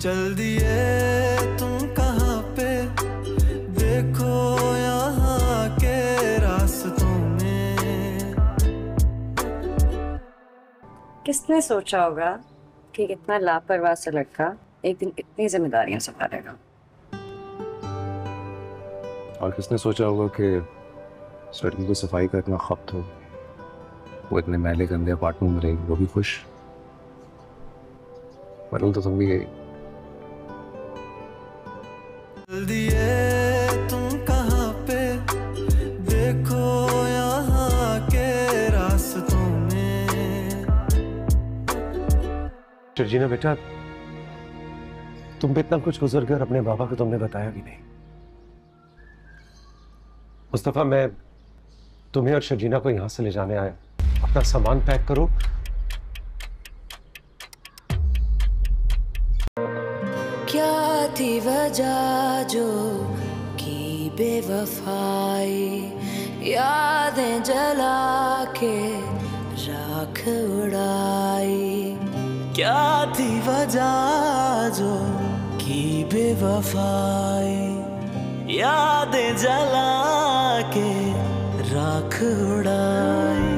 चल दिए तुम कहाँ पे, देखो यहाँ के रास्तों में। किसने सोचा होगा कि इतना लापरवाह सा लड़का एक दिन इतनी जिम्मेदारियां संभालेगा। और किसने सोचा होगा कि इस लड़की को सफाई का इतना खपत हो, वो इतने मैले गंदे अपार्टमेंट में रहेगी, वो भी खुश। मरल तो तुम भी गई। चल दिए तुम कहाँ पे, देखो यहाँ के रास्तों में। शर्जीना बेटा, तुम पे इतना कुछ गुजर गया और अपने बाबा को तुमने बताया भी नहीं। मुस्तफा, मैं तुम्हें और शर्जीना को यहां से ले जाने आया। अपना सामान पैक करो। क्या थी वजह जो की बेवफाई, यादें जला के राख उड़ाई। क्या थी वजह जो की बेवफाई, यादें जला के राख उड़ाई।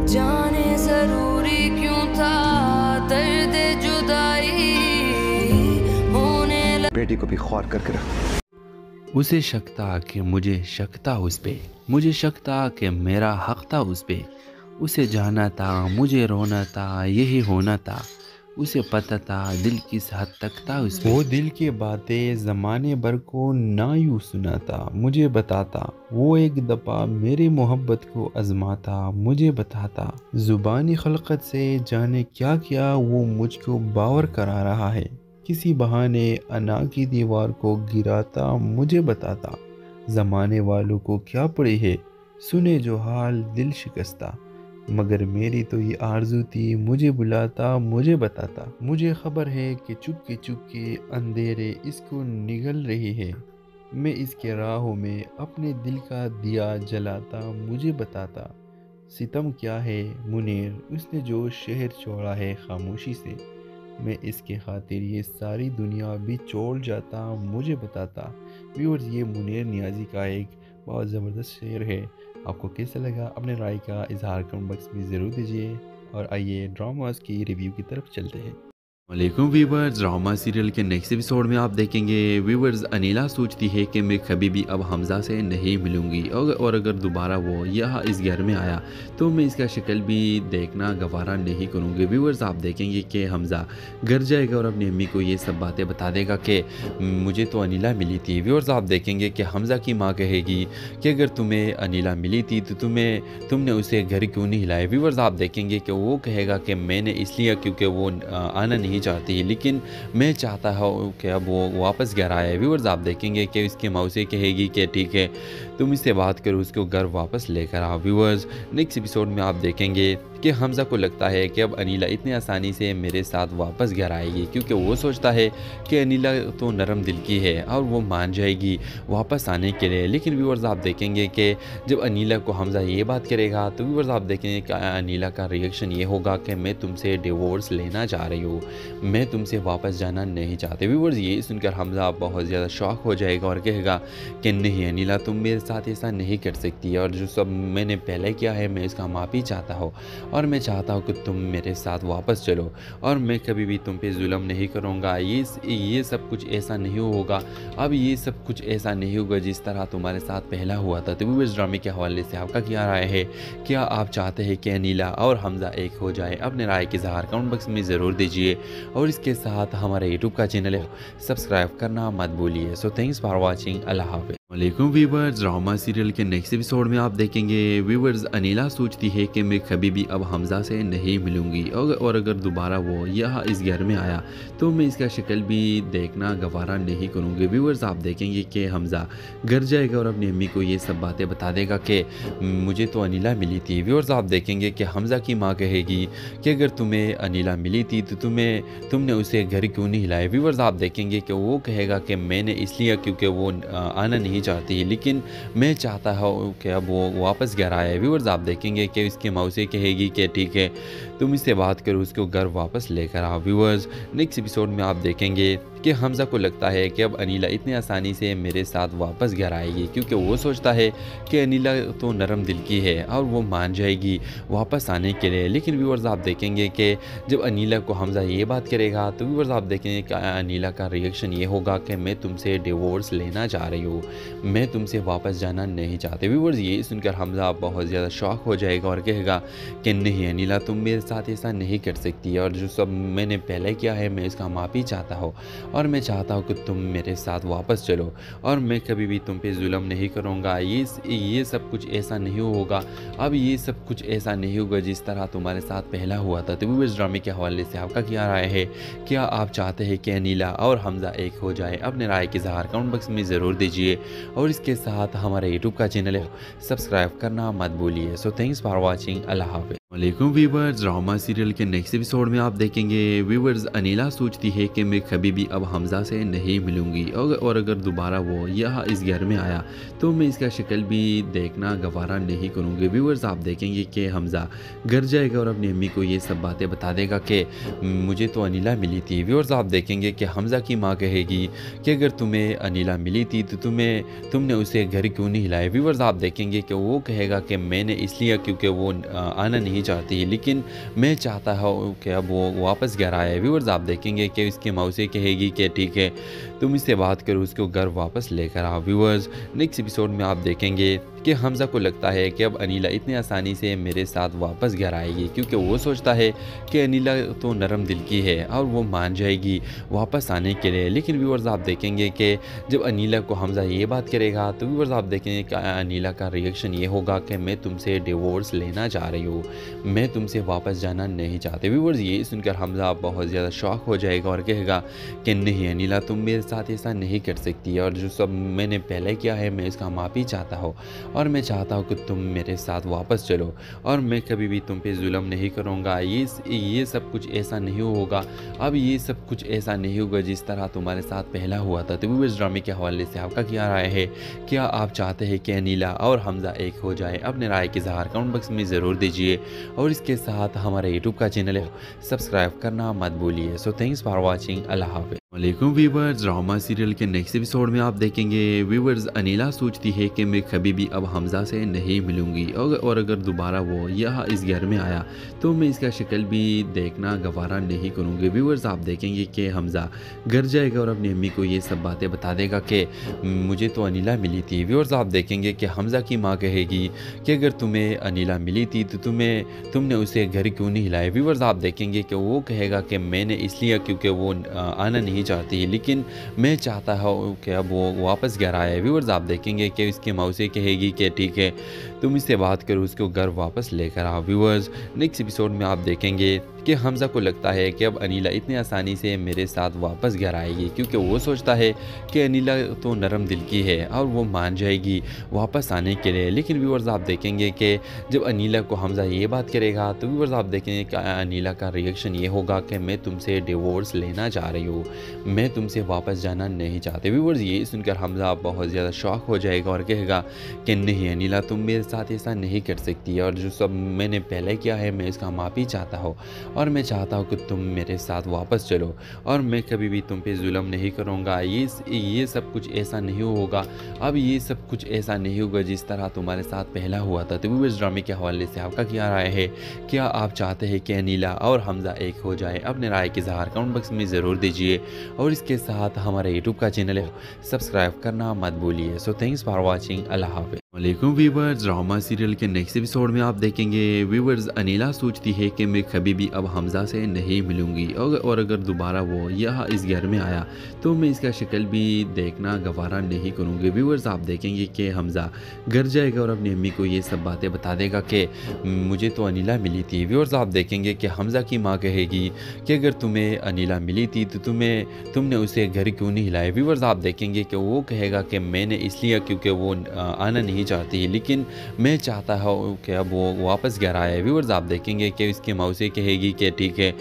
जाने जरूरी क्यों था दर्द जुदाई होने बेटी को भी ख्वार करके रख। उसे शक था कि मुझे शक था उस पे, मुझे शक था कि मेरा हक था उस पे। उसे जाना था, मुझे रोना था, यही होना था। उसे पता था दिल किस हद तक था उस पे। वो दिल की बातें ज़माने भर को ना यूँ सुना था, मुझे बताता। वो एक दफ़ा मेरी मोहब्बत को आज़माता, मुझे बताता। ज़ुबानी खलक़त से जाने क्या क्या वो मुझको बावर करा रहा है। किसी बहाने अना की दीवार को गिराता, मुझे बताता। ज़माने वालों को क्या पड़ी है, सुने जो हाल दिल शिकस्ता। मगर मेरी तो ये आरज़ू थी, मुझे बुलाता, मुझे बताता। मुझे खबर है कि चुपके अंधेरे इसको निगल रही है। मैं इसके राहों में अपने दिल का दिया जलाता, मुझे बताता। सितम क्या है मुनीर, उसने जो शहर छोड़ा है खामोशी से। मैं इसके खातिर ये सारी दुनिया भी छोड़ जाता, मुझे बताता। व्यूअर्स, ये मुनीर नियाज़ी का एक बहुत ज़बरदस्त शेर है। आपको कैसा लगा, अपने राय का इजहार कमेंट बॉक्स में ज़रूर दीजिए। और आइए ड्रामास की रिव्यू की तरफ चलते हैं। वालेकुम व्यूवर्स, ड्रामा सीरियल के नेक्स्ट एपिसोड में आप देखेंगे व्यूवर्स, अनिला सोचती है कि मैं कभी भी अब हमज़ा से नहीं मिलूंगी और अगर दोबारा वो यहाँ इस घर में आया तो मैं इसका शक्ल भी देखना गवारा नहीं करूँगी। व्यूवर्स, आप देखेंगे कि हमज़ा घर जाएगा और अपनी अम्मी को ये सब बातें बता देगा कि मुझे तो अनिला मिली थी। व्यूवर्स, आप देखेंगे कि हमज़ा की माँ कहेगी कि अगर तुम्हें अनिला मिली थी तो तुमने उसे घर क्यों नहीं हिलाया। व्यूवर्स, आप देखेंगे कि वो कहेगा कि मैंने इसलिए क्योंकि वो आना नहीं चाहती है, लेकिन मैं चाहता हूँ कि अब वो वापस घर आए। व्यूअर्स, आप देखेंगे कि इसकी मौसी कहेगी कि ठीक है तुम इससे बात करो, उसको घर वापस लेकर आओ। व्यूअर्स, नेक्स्ट एपिसोड में आप देखेंगे कि हमज़ा को लगता है कि अब अनिला इतनी आसानी से मेरे साथ वापस घर आएगी, क्योंकि वो सोचता है कि अनिला तो नरम दिल की है और वो मान जाएगी वापस आने के लिए। लेकिन व्यूअर्स, आप देखेंगे कि जब अनिला को हमज़ा ये बात करेगा तो व्यूअर्स, आप देखेंगे कि अनिला का रिएक्शन ये होगा कि मैं तुमसे डिवोर्स लेना चाह रही हूँ, मैं तुमसे वापस जाना नहीं चाहते। व्यूअर्स, ये सुनकर हमज़ा बहुत ज़्यादा शॉक हो जाएगा और कहेगा कि नहीं अनिला, तुम मेरे साथ ऐसा नहीं कर सकती, और जो सब मैंने पहले किया है मैं इसका माफ़ी चाहता हूँ और मैं चाहता हूँ कि तुम मेरे साथ वापस चलो और मैं कभी भी तुम पे जुल्म नहीं करूँगा। ये सब कुछ ऐसा नहीं होगा, अब ये सब कुछ ऐसा नहीं होगा जिस तरह तुम्हारे साथ पहला हुआ था। तो व्यूअर्स, ड्रामे के हवाले से आपका क्या राय है? क्या आप चाहते हैं कि अनिला और हमज़ा एक हो जाए? अपने राय के इज़हार कमेंट बॉक्स में ज़रूर दीजिए और इसके साथ हमारे यूट्यूब का चैनल है सब्सक्राइब करना मत भूलिए। So thanks for watching. अल्लाह हाफ़िज़। वालेकुम व्यूवर्स, ड्रामा सीरियल के नेक्स्ट एपिसोड में आप देखेंगे व्यूवर्स, अनिला सोचती है कि मैं कभी भी अब हमज़ा से नहीं मिलूंगी और अगर दोबारा वो यहाँ इस घर में आया तो मैं इसका शक्ल भी देखना गवारा नहीं करूँगी। व्यूवर्स, आप देखेंगे कि हमज़ा घर जाएगा और अपनी अम्मी को ये सब बातें बता देगा कि मुझे तो अनिला मिली थी। व्यूवर्स, आप देखेंगे कि हमज़ा की माँ कहेगी कि अगर तुम्हें अनिला मिली थी तो तुमने उसे घर क्यों नहीं हिलाया। व्यूवर्स, आप देखेंगे कि वो कहेगा कि मैंने इसलिए क्योंकि वो आना नहीं नहीं चाहती, लेकिन मैं चाहता हूँ कि अब वो वापस घर आए। व्यूअर्स आप देखेंगे कि उसकी मौसी कहेगी कि ठीक है तुम इससे बात करो, उसको घर वापस लेकर आओ। व्यूअर्स नेक्स्ट एपिसोड में आप देखेंगे कि हमज़ा को लगता है कि अब अनीला इतनी आसानी से मेरे साथ वापस घर आएगी, क्योंकि वो सोचता है कि अनीला तो नरम दिल की है और वो मान जाएगी वापस आने के लिए। लेकिन व्यूअर्स आप देखेंगे कि जब अनीला को हमज़ा ये बात करेगा तो व्यूअर्स आप देखेंगे कि अनीला का रिएक्शन ये होगा कि मैं तुमसे डिवोर्स लेना चाह रही हूँ, मैं तुमसे वापस जाना नहीं चाहते। व्यूअर्स ये सुनकर हमज़ा बहुत ज़्यादा शॉक हो जाएगा और कहेगा कि नहीं अनीला तुम मेरे साथ ऐसा नहीं कर सकती, और जो सब मैंने पहले किया है मैं इसका माफ़ी चाहता हूँ और मैं चाहता हूँ कि तुम मेरे साथ वापस चलो और मैं कभी भी तुम पे जुल्म नहीं करूँगा। ये सब कुछ ऐसा नहीं होगा, अब ये सब कुछ ऐसा नहीं होगा जिस तरह तुम्हारे साथ पहला हुआ था। तो व्यूअर्स ड्रामे के हवाले से आपका क्या राय है? क्या आप चाहते हैं कि अनीला और हमज़ा एक हो जाए? अपने राय के इज़हार कमेंट बॉक्स में ज़रूर दीजिए और इसके साथ हमारे यूट्यूब का चैनल है सब्सक्राइब करना मत भूलिए। So thanks for watching. अल्लाह हाफ़िज़। वालेकुम व्यूअर्स, ड्रामा सीरियल के नेक्स्ट एपिसोड में आप देखेंगे व्यूअर्स अनीला सोचती है कि मैं कभी भी अब हमज़ा से नहीं मिलूंगी और अगर दोबारा वो यहाँ इस घर में आया तो मैं इसका शक्ल भी देखना गवारा नहीं करूँगी। व्यूअर्स आप देखेंगे कि हमज़ा घर जाएगा और अपनी अम्मी को ये सब बातें बता देगा कि मुझे तो अनीला मिली थी। व्यूअर्स आप देखेंगे कि हमज़ा की माँ कहेगी कि अगर तुम्हें अनीला मिली थी तो तुमने उसे घर क्यों नहीं हिलाया। व्यूअर्स आप देखेंगे कि वो कहेगा कि मैंने इसलिए क्योंकि वो आना नहीं चाहती, लेकिन मैं चाहता हूँ कि अब वो वापस घर आए। व्यूअर्स आप देखेंगे कि उसकी मौसी कहेगी कि ठीक है तुम इससे बात करो, उसको घर वापस लेकर आओ। व्यूअर्स नेक्स्ट एपिसोड में आप देखेंगे कि हमज़ा को लगता है कि अब अनीला इतनी आसानी से मेरे साथ वापस घर आएगी, क्योंकि वो सोचता है कि अनीला तो नरम दिल की है और वो मान जाएगी वापस आने के लिए। लेकिन व्यूअर्स आप देखेंगे कि जब अनीला को हमज़ा ये बात करेगा तो व्यूअर्स आप देखेंगे कि अनीला का रिएक्शन ये होगा कि मैं तुमसे डिवोर्स लेना चाह रही हूँ, मैं तुमसे वापस जाना नहीं चाहते। व्यूअर्स ये सुनकर हमज़ा बहुत ज़्यादा शॉक हो जाएगा और कहेगा कि नहीं अनीला तुम मेरे साथ ऐसा नहीं कर सकती, और जो सब मैंने पहले किया है मैं इसका माफ़ी चाहता हूँ और मैं चाहता हूँ कि तुम मेरे साथ वापस चलो और मैं कभी भी तुम पे जुल्म नहीं करूँगा। ये सब कुछ ऐसा नहीं होगा, अब ये सब कुछ ऐसा नहीं होगा जिस तरह तुम्हारे साथ पहला हुआ था। तो व्यूअर्स ड्रामे के हवाले से आपका क्या राय है? क्या आप चाहते हैं कि अनीला और हमज़ा एक हो जाए? अपने राय के इज़हार कमेंट बॉक्स में ज़रूर दीजिए और इसके साथ हमारे यूट्यूब का चैनल है सब्सक्राइब करना मत भूलिए। So thanks for watching. अल्लाह हाफ़िज़। वालेकुम व्यूअर्स, ड्रामा सीरियल के नेक्स्ट एपिसोड में आप देखेंगे व्यूअर्स अनीला सोचती है कि मैं कभी भी अब हमज़ा से नहीं मिलूंगी और अगर दोबारा वो यहाँ इस घर में आया तो मैं इसका शक्ल भी देखना गवारा नहीं करूँगी। व्यूअर्स आप देखेंगे कि हमज़ा घर जाएगा और अपनी अम्मी को ये सब बातें बता देगा कि मुझे तो अनीला मिली थी। व्यूअर्स आप देखेंगे कि हमज़ा की माँ कहेगी कि अगर तुम्हें अनीला मिली थी तो तुमने उसे घर क्यों नहीं हिलाया। व्यूअर्स आप देखेंगे कि वो कहेगा कि मैंने इसलिए क्योंकि वो आना नहीं चाहती, लेकिन मैं चाहता हूँ कि अब वो वापस घर आए। व्यूअर्स आप देखेंगे कि उसकी मौसी कहेगी कि ठीक है तुम इससे बात करो, उसको घर वापस लेकर आओ। व्यूअर्स नेक्स्ट एपिसोड में आप देखेंगे कि हमज़ा को लगता है कि अब अनीला इतनी आसानी से मेरे साथ वापस घर आएगी, क्योंकि वो सोचता है कि अनीला तो नरम दिल की है और वो मान जाएगी वापस आने के लिए। लेकिन व्यूअर्स आप देखेंगे कि जब अनीला को हमज़ा ये बात करेगा तो व्यूअर्स आप देखेंगे कि अनीला का रिएक्शन ये होगा कि मैं तुमसे डिवोर्स लेना चाह रही हूँ, मैं तुमसे वापस जाना नहीं चाहते। व्यूअर्स ये सुनकर हमज़ा बहुत ज़्यादा शॉक हो जाएगा और कहेगा कि नहीं अनीला तुम मेरे साथ ऐसा नहीं कर सकती, और जो सब मैंने पहले किया है मैं इसका माफ़ी चाहता हूँ और मैं चाहता हूँ कि तुम मेरे साथ वापस चलो और मैं कभी भी तुम पे जुल्म नहीं करूँगा। ये सब कुछ ऐसा नहीं होगा, अब ये सब कुछ ऐसा नहीं होगा जिस तरह तुम्हारे साथ पहला हुआ था। तो व्यूअर्स ड्रामे के हवाले से आपका क्या राय है? क्या आप चाहते हैं कि अनीला और हमज़ा एक हो जाए? अपने राय के इज़हार कमेंट बॉक्स में ज़रूर दीजिए और इसके साथ हमारे यूट्यूब का चैनल है सब्सक्राइब करना मत भूलिए। So thanks for watching. अल्लाह हाफ़िज़। वालेकुम व्यूअर्स, ड्रामा सीरियल के नेक्स्ट एपिसोड में आप देखेंगे व्यूअर्स अनीला सोचती है कि मैं कभी भी अब हमज़ा से नहीं मिलूंगी और अगर दोबारा वो यहाँ इस घर में आया तो मैं इसका शक्ल भी देखना गवारा नहीं करूँगी। व्यूअर्स आप देखेंगे कि हमज़ा घर जाएगा और अपनी अम्मी को ये सब बातें बता देगा कि मुझे तो अनीला मिली थी। व्यूअर्स आप देखेंगे कि हमज़ा की माँ कहेगी कि अगर तुम्हें अनीला मिली थी तो तुमने उसे घर क्यों नहीं हिलाया। व्यूअर्स आप देखेंगे कि वो कहेगा कि मैंने इसलिए क्योंकि वो आना नहीं चाहती, लेकिन मैं चाहता हूँ कि अब वो वापस घर आए। व्यूअर्स आप देखेंगे कि उसकी मौसी कहेगी कि ठीक है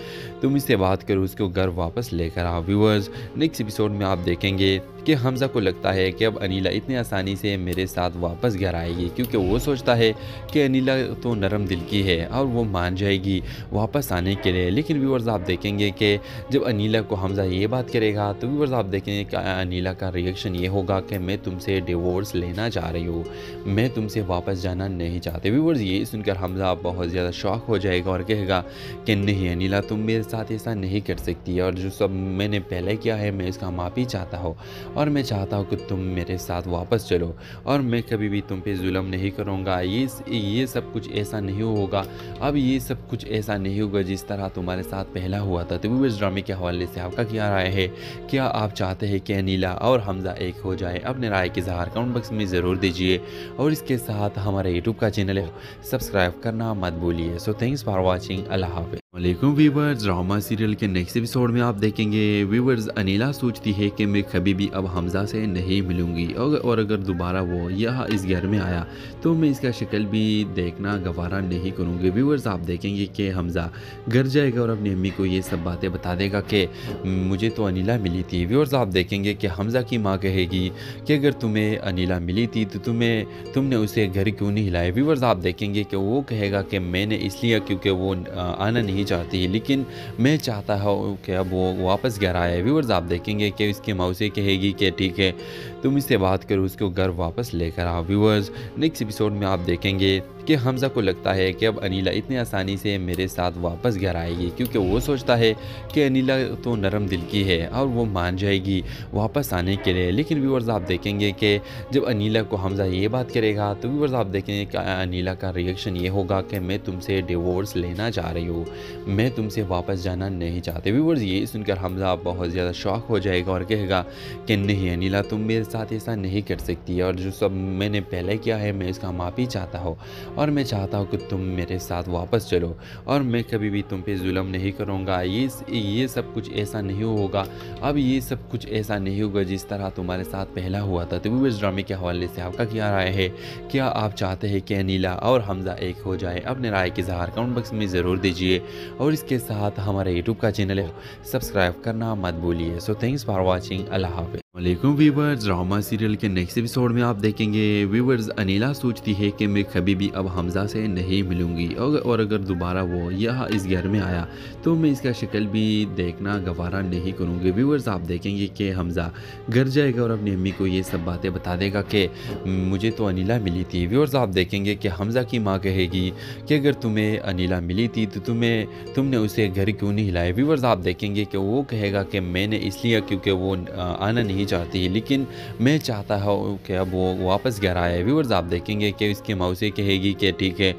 तुम इससे बात करो, उसको घर वापस लेकर आओ। व्यूअर्स नेक्स्ट एपिसोड में आप देखेंगे कि हमज़ा को लगता है कि अब अनीला इतनी आसानी से मेरे साथ वापस घर आएगी, क्योंकि वो सोचता है कि अनीला तो नरम दिल की है और वो मान जाएगी वापस आने के लिए। लेकिन व्यूअर्स आप देखेंगे कि जब अनीला को हमज़ा ये बात करेगा तो व्यूअर्स आप देखेंगे कि अनीला का रिएक्शन ये होगा कि मैं तुमसे डिवोर्स लेना चाह रही हूँ, मैं तुमसे वापस जाना नहीं चाहते। व्यूअर्स ये सुनकर हमज़ा बहुत ज़्यादा शॉक हो जाएगा और कहेगा कि नहीं अनीला, तुम मेरे साथ ऐसा नहीं कर सकती, और जो सब मैंने पहले किया है मैं इसका माफ़ी चाहता हूँ, और मैं चाहता हूँ कि तुम मेरे साथ वापस चलो, और मैं कभी भी तुम पे जुल्म नहीं करूँगा। ये सब कुछ ऐसा नहीं होगा, अब ये सब कुछ ऐसा नहीं होगा जिस तरह तुम्हारे साथ पहला हुआ था। तो व्यूअर्स ड्रामे के हवाले से आपका क्या राय है? क्या आप चाहते हैं कि अनीला और हमज़ा एक हो जाए? अपने राय के इज़हार कमेंट बॉक्स में ज़रूर दीजिए, और इसके साथ हमारे यूट्यूब का चैनल है सब्सक्राइब करना मत भूलिए। So thanks for watching. अल्लाह हाफ़िज़। वालेकुम व्यूवर्स, ड्रामा सीरियल के नेक्स्ट एपिसोड में आप देखेंगे व्यूवर्स अनीला सोचती है कि मैं कभी भी अब हमज़ा से नहीं मिलूंगी, और अगर दोबारा वो यहाँ इस घर में आया तो मैं इसका शक्ल भी देखना गवारा नहीं करूँगी। व्यूवर्स आप देखेंगे कि हमज़ा घर जाएगा और अपनी अम्मी को ये सब बातें बता देगा कि मुझे तो अनीला मिली थी। व्यूवर्स आप देखेंगे कि हमज़ा की माँ कहेगी कि अगर तुम्हें अनीला मिली थी तो तुमने उसे घर क्यों नहीं हिलाया। व्यूवर्स आप देखेंगे कि वो कहेगा कि मैंने इसलिए क्योंकि वो आना नहीं चाहती, लेकिन मैं चाहता हूँ कि अब वो वापस घर आए। व्यूअर्स आप देखेंगे कि इसकी मौसी कहेगी कि ठीक है तुम इससे बात करो, उसको घर वापस लेकर आओ। व्यूअर्स नेक्स्ट एपिसोड में आप देखेंगे कि हमज़ा को लगता है कि अब अनीला इतनी आसानी से मेरे साथ वापस घर आएगी, क्योंकि वो सोचता है कि अनीला तो नरम दिल की है और वो मान जाएगी वापस आने के लिए। लेकिन व्यूअर्स आप देखेंगे कि जब अनीला को हमज़ा ये बात करेगा तो व्यूअर्स आप देखेंगे कि अनीला का रिएक्शन ये होगा कि मैं तुमसे डिवोर्स लेना चाह रही हूँ, मैं तुमसे वापस जाना नहीं चाहते। व्यूअर्स ये सुनकर हमज़ा बहुत ज़्यादा शॉक हो जाएगा और कहेगा कि नहीं अनीला, तुम मेरे साथ ऐसा नहीं कर सकती, और जो सब मैंने पहले किया है मैं इसका माफ़ी चाहता हूँ, और मैं चाहता हूँ कि तुम मेरे साथ वापस चलो, और मैं कभी भी तुम पे जुल्म नहीं करूँगा। ये सब कुछ ऐसा नहीं होगा, अब ये सब कुछ ऐसा नहीं होगा जिस तरह तुम्हारे साथ पहला हुआ था। तो व्यूअर्स ड्रामे के हवाले से आपका क्या राय है? क्या आप चाहते हैं कि अनीला और हमज़ा एक हो जाए? अपने राय के इज़हार कमेंट बॉक्स में ज़रूर दीजिए, और इसके साथ हमारे यूट्यूब का चैनल है सब्सक्राइब करना मत भूलिए। So thanks for watching. अल्लाह हाफ़िज़। वालेकुम व्यूवर्स, ड्रामा सीरियल के नेक्स्ट एपिसोड में आप देखेंगे व्यूवर्स अनीला सोचती है कि मैं कभी भी अब हमज़ा से नहीं मिलूंगी, और अगर दोबारा वो यहाँ इस घर में आया तो मैं इसका शक्ल भी देखना गवारा नहीं करूँगी। व्यूवर्स आप देखेंगे कि हमज़ा घर जाएगा और अपनी अम्मी को ये सब बातें बता देगा कि मुझे तो अनीला मिली थी। व्यूवर्स आप देखेंगे कि हमज़ा की माँ कहेगी कि अगर तुम्हें अनीला मिली थी तो तुमने उसे घर क्यों नहीं हिलाया। व्यूवर्स आप देखेंगे कि वो कहेगा कि मैंने इसलिए क्योंकि वो आना नहीं चाहती, लेकिन मैं चाहता हूँ कि अब वो वापस घर आए। व्यूअर्स आप देखेंगे कि इसकी मौसी कहेगी कि ठीक है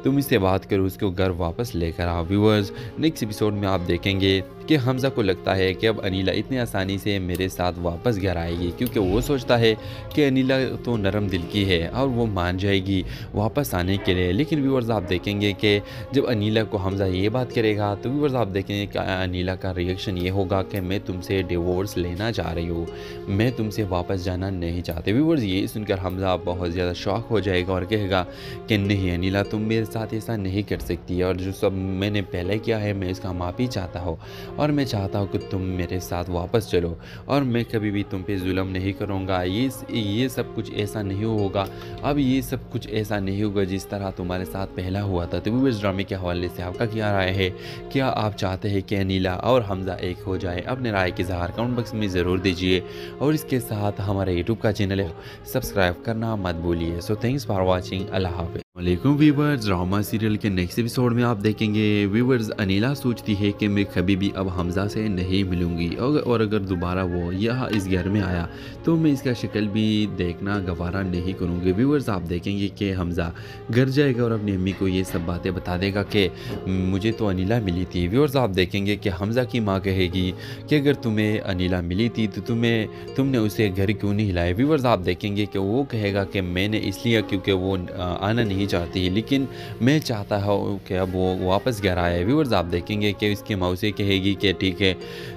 तुम इससे बात करो, उसको घर वापस लेकर आओ। व्यूअर्स नेक्स्ट एपिसोड में आप देखेंगे कि हमज़ा को लगता है कि अब अनीला इतनी आसानी से मेरे साथ वापस घर आएगी, क्योंकि वो सोचता है कि अनीला तो नरम दिल की है और वो मान जाएगी वापस आने के लिए। लेकिन व्यूअर्स आप देखेंगे कि जब अनीला को हमज़ा ये बात करेगा तो व्यूअर्स आप देखेंगे कि अनीला का रिएक्शन ये होगा कि मैं तुमसे डिवोर्स लेना चाह रही हूँ, मैं तुमसे वापस जाना नहीं चाहते। व्यूअर्स ये सुनकर हमज़ा बहुत ज़्यादा शॉक हो जाएगा और कहेगा कि नहीं अनीला, तुम मेरे साथ ऐसा नहीं कर सकती, और जो सब मैंने पहले किया है मैं इसका माफ़ी चाहता हूँ, और मैं चाहता हूँ कि तुम मेरे साथ वापस चलो, और मैं कभी भी तुम पे जुल्म नहीं करूँगा। ये सब कुछ ऐसा नहीं होगा, अब ये सब कुछ ऐसा नहीं होगा जिस तरह तुम्हारे साथ पहला हुआ था। तो व्यूअर्स ड्रामे के हवाले से आपका क्या राय है? क्या आप चाहते हैं कि अनीला और हमज़ा एक हो जाए? अपने राय के इज़हार कमेंट बॉक्स में ज़रूर दीजिए, और इसके साथ हमारे यूट्यूब का चैनल है सब्सक्राइब करना मत भूलिए। So thanks for watching. अल्लाह हाफ़िज़। वालेकुम व्यूवर्स, ड्रामा सीरियल के नेक्स्ट एपिसोड में आप देखेंगे व्यूवर्स अनीला सोचती है कि मैं कभी भी अब हमज़ा से नहीं मिलूंगी, और अगर दोबारा वो यहाँ इस घर में आया तो मैं इसका शक्ल भी देखना गवारा नहीं करूँगी। व्यूवर्स आप देखेंगे कि हमज़ा घर जाएगा और अपनी अम्मी को ये सब बातें बता देगा कि मुझे तो अनीला मिली थी। व्यूवर्स आप देखेंगे कि हमज़ा की माँ कहेगी कि अगर तुम्हें अनीला मिली थी तो तुमने उसे घर क्यों नहीं हिलाया। व्यूवर्स आप देखेंगे कि वो कहेगा कि मैंने इसलिए क्योंकि वो आना नहीं चाहती, लेकिन मैं चाहता हूँ कि अब वो वापस घर आए। व्यूअर्स आप देखेंगे कि इसकी मौसी कहेगी कि ठीक है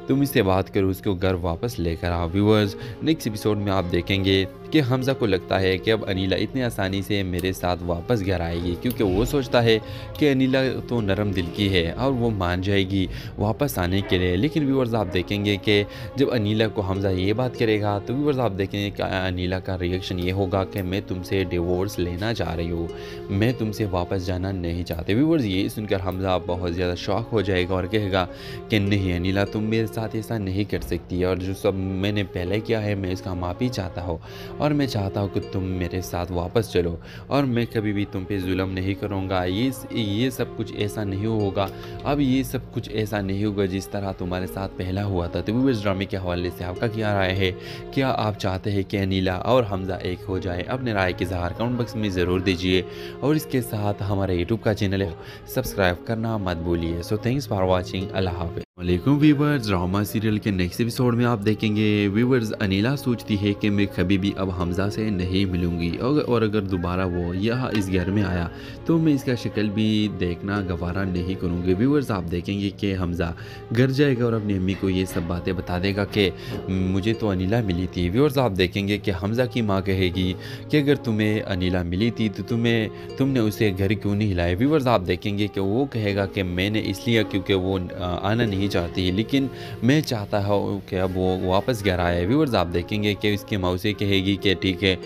तुम इससे बात करो, उसको घर वापस लेकर आओ। व्यूअर्स, नेक्स्ट एपिसोड में आप देखेंगे कि हमज़ा को लगता है कि अब अनीला इतनी आसानी से मेरे साथ वापस घर आएगी, क्योंकि वो सोचता है कि अनीला तो नरम दिल की है और वो मान जाएगी वापस आने के लिए। लेकिन व्यूअर्स, आप देखेंगे कि जब अनीला को हमज़ा ये बात करेगा तो व्यूअर्स आप देखेंगे कि अनीला का रिएक्शन ये होगा कि मैं तुमसे डिवोर्स लेना चाह रही हूँ, मैं तुमसे वापस जाना नहीं चाहते। व्यूअर्स, ये सुनकर हमज़ा बहुत ज़्यादा शॉक हो जाएगा और कहेगा कि नहीं अनीला, तुम मेरे साथ ऐसा नहीं कर सकती, और जो सब मैंने पहले किया है मैं इसका माफ़ी चाहता हूँ, और मैं चाहता हूँ कि तुम मेरे साथ वापस चलो, और मैं कभी भी तुम पे जुल्म नहीं करूँगा। ये सब कुछ ऐसा नहीं होगा, अब ये सब कुछ ऐसा नहीं होगा जिस तरह तुम्हारे साथ पहला हुआ था। तो इस ड्रामे के हवाले से आपका क्या राय है? क्या आप चाहते हैं कि अनीला और हमज़ा एक हो जाए? अपने राय की इज़हार कमेंट बॉक्स में ज़रूर दीजिए, और इसके साथ हमारे यूट्यूब का चैनल है सब्सक्राइब करना मत भूलिए। So thanks for watching. अल्लाह हाफ़िज़। वालेकुम व्यूवर्स, ड्रामा सीरियल के नेक्स्ट एपिसोड में आप देखेंगे व्यूवर्स अनीला सोचती है कि मैं कभी भी अब हमज़ा से नहीं मिलूंगी, और अगर दोबारा वो यहाँ इस घर में आया तो मैं इसका शक्ल भी देखना गवारा नहीं करूँगी। व्यूवर्स, आप देखेंगे कि हमज़ा घर जाएगा और अपनी अम्मी को ये सब बातें बता देगा कि मुझे तो अनीला मिली थी। व्यूवर्स, आप देखेंगे कि हमज़ा की माँ कहेगी कि अगर तुम्हें अनीला मिली थी तो तुमने उसे घर क्यों नहीं हिलाया। व्यूवर्स, आप देखेंगे कि वो कहेगा कि मैंने इसलिए क्योंकि वो आना नहीं चाहती, लेकिन मैं चाहता हूँ कि अब वो वापस घर आए। व्यूअर्स, आप देखेंगे कि उसकी मौसी कहेगी कि ठीक है,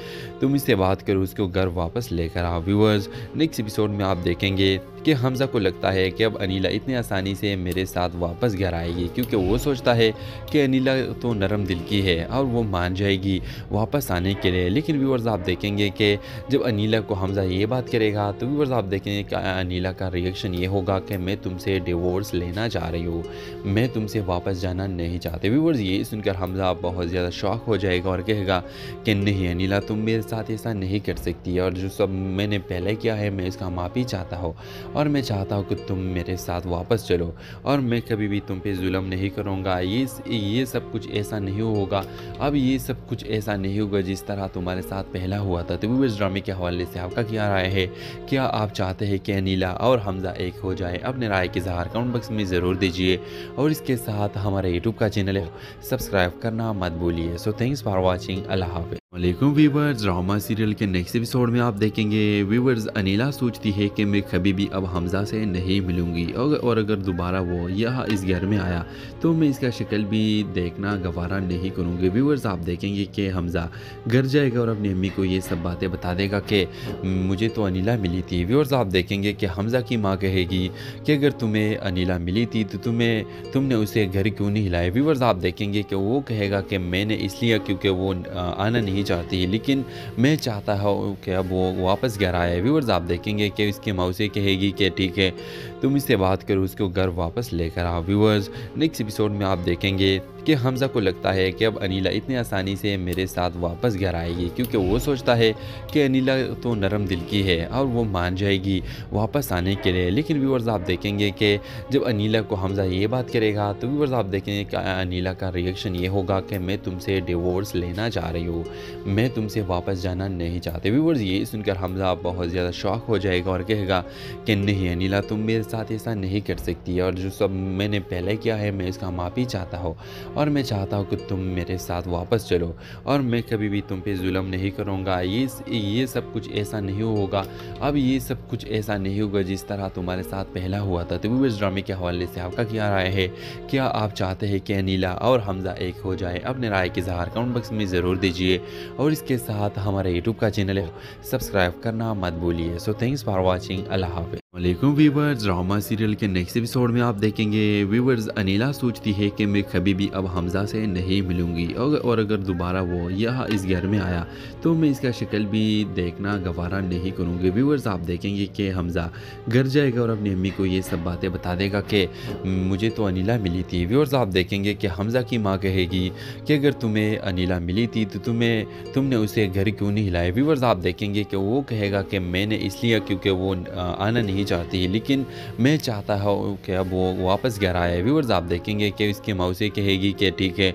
तुम इससे बात करो, उसको घर वापस लेकर आओ। व्यूअर्स, नेक्स्ट एपिसोड में आप देखेंगे कि हमज़ा को लगता है कि अब अनीला इतनी आसानी से मेरे साथ वापस घर आएगी, क्योंकि वो सोचता है कि अनीला तो नरम दिल की है और वो मान जाएगी वापस आने के लिए। लेकिन व्यूअर्स, आप देखेंगे कि जब अनीला को हमज़ा ये बात करेगा तो व्यूअर्स आप देखेंगे कि अनीला का रिएक्शन ये होगा कि मैं तुमसे डिवोर्स लेना चाह रही हूँ, मैं तुमसे वापस जाना नहीं चाहते। व्यूअर्स, ये सुनकर हमज़ा बहुत ज़्यादा शॉक हो जाएगा और कहेगा कि नहीं अनीला, तुम मेरे साथ ऐसा नहीं कर सकती, और जो सब मैंने पहले किया है मैं इसका माफ़ी चाहता हूँ, और मैं चाहता हूँ कि तुम मेरे साथ वापस चलो, और मैं कभी भी तुम पे जुल्म नहीं करूँगा। ये सब कुछ ऐसा नहीं होगा, अब ये सब कुछ ऐसा नहीं होगा जिस तरह तुम्हारे साथ पहला हुआ था। तो इस ड्रामे के हवाले से आपका क्या राय है? क्या आप चाहते हैं कि अनीला और हमज़ा एक हो जाए? अपने राय की इज़हार कमेंट बॉक्स में ज़रूर दीजिए, और इसके साथ हमारे यूट्यूब का चैनल है सब्सक्राइब करना मत भूलिए। So thanks for watching. अल्लाह हाफ़िज़। वालेकुम व्यूवर्स, ड्रामा सीरियल के नेक्स्ट एपिसोड में आप देखेंगे व्यूवर्स अनीला सोचती है कि मैं कभी भी अब हमज़ा से नहीं मिलूंगी, और अगर दोबारा वो यहाँ इस घर में आया तो मैं इसका शक्ल भी देखना गवारा नहीं करूँगी। व्यूवर्स, आप देखेंगे कि हमज़ा घर जाएगा और अपनी अम्मी को ये सब बातें बता देगा कि मुझे तो अनीला मिली थी। व्यूवर्स, आप देखेंगे कि हमज़ा की माँ कहेगी कि अगर तुम्हें अनीला मिली थी तो तुमने उसे घर क्यों नहीं हिलाया। व्यूवर्स, आप देखेंगे कि वो कहेगा कि मैंने इसलिए क्योंकि वो आना नहीं चाहती, लेकिन मैं चाहता हूँ कि अब वो वापस घर आए। व्यूअर्स, आप देखेंगे कि उसकी मौसी कहेगी कि ठीक है, तुम इससे बात करो, उसको घर वापस लेकर आओ। व्यूअर्स, नेक्स्ट एपिसोड में आप देखेंगे कि हमज़ा को लगता है कि अब अनीला इतनी आसानी से मेरे साथ वापस घर आएगी, क्योंकि वो सोचता है कि अनीला तो नरम दिल की है और वो मान जाएगी वापस आने के लिए। लेकिन व्यूअर्स, आप देखेंगे कि जब अनीला को हमज़ा ये बात करेगा तो व्यूअर्स आप देखेंगे कि अनीला का रिएक्शन ये होगा कि मैं तुमसे डिवोर्स लेना चाह रही हूँ, मैं तुमसे वापस जाना नहीं चाहते। व्यूअर्स, ये सुनकर हमज़ा बहुत ज़्यादा शॉक हो जाएगा और कहेगा कि नहीं अनीला, तुम मेरे साथ ऐसा नहीं कर सकती, और जो सब मैंने पहले किया है मैं इसका माफ़ी चाहता हूँ, और मैं चाहता हूँ कि तुम मेरे साथ वापस चलो, और मैं कभी भी तुम पे जुल्म नहीं करूँगा। ये सब कुछ ऐसा नहीं होगा, अब ये सब कुछ ऐसा नहीं होगा जिस तरह तुम्हारे साथ पहला हुआ था। तो इस ड्रामे के हवाले से आपका क्या राय है? क्या आप चाहते हैं कि अनीला और हमज़ा एक हो जाए? अपने राय की इज़हार कमेंट बॉक्स में ज़रूर दीजिए, और इसके साथ हमारे यूट्यूब का चैनल है सब्सक्राइब करना मत भूलिए। So thanks for watching. अल्लाह हाफ़िज़। वालेकुम व्यूवर्स, ड्रामा सीरियल के नेक्स्ट एपिसोड में आप देखेंगे व्यूवर्स अनीला सोचती है कि मैं कभी भी अब हमज़ा से नहीं मिलूंगी, और अगर दोबारा वो यहाँ इस घर में आया तो मैं इसका शक्ल भी देखना गवारा नहीं करूँगी। व्यूवर्स, आप देखेंगे कि हमज़ा घर जाएगा और अपनी अम्मी को ये सब बातें बता देगा कि मुझे तो अनीला मिली थी। व्यूवर्स, आप देखेंगे कि हमज़ा की माँ कहेगी कि अगर तुम्हें अनीला मिली थी तो तुमने उसे घर क्यों नहीं हिलाया। व्यूवर्स, आप देखेंगे कि वो कहेगा कि मैंने इसलिए क्योंकि वो आना नहीं चाहती, लेकिन मैं चाहता हूँ कि अब वो वापस घर आए। व्यूअर्स, आप देखेंगे कि उसकी मौसी कहेगी कि ठीक है,